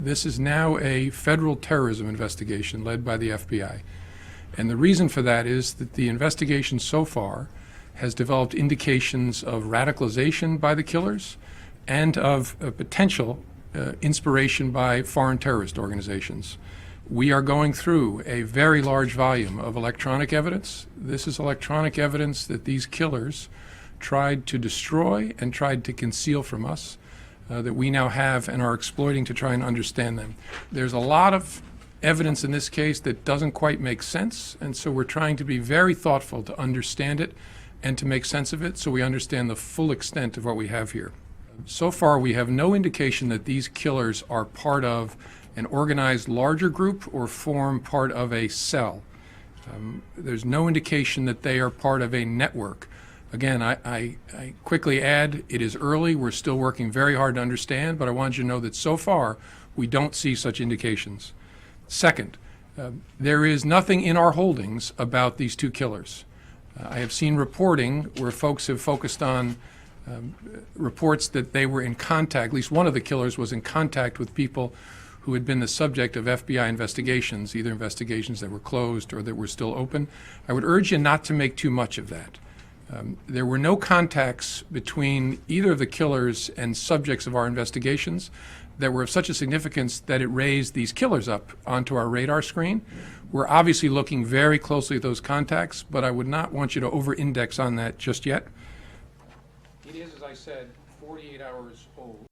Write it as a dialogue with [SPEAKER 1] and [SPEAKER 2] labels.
[SPEAKER 1] This is now a federal terrorism investigation led by the FBI. And the reason for that is that the investigation so far has developed indications of radicalization by the killers and of potential inspiration by foreign terrorist organizations. We are going through a very large volume of electronic evidence. This is electronic evidence that these killers tried to destroy and tried to conceal from us, that we now have and are exploiting to try and understand them. There's a lot of evidence in this case that doesn't quite make sense, and so we're trying to be very thoughtful to understand it and to make sense of it so we understand the full extent of what we have here. So far, we have no indication that these killers are part of an organized larger group or form part of a cell. There's no indication that they are part of a network. Again, I quickly add, it is early. We're still working very hard to understand, but I want you to know that so far, we don't see such indications. Second, there is nothing in our holdings about these two killers. I have seen reporting where folks have focused on reports that they were in contact, at least one of the killers was in contact with people who had been the subject of FBI investigations, either investigations that were closed or that were still open. I would urge you not to make too much of that. There were no contacts between either of the killers and subjects of our investigations that were of such a significance that it raised these killers up onto our radar screen. We're obviously looking very closely at those contacts, but I would not want you to over-index on that just yet. It is, as I said, 48 hours old.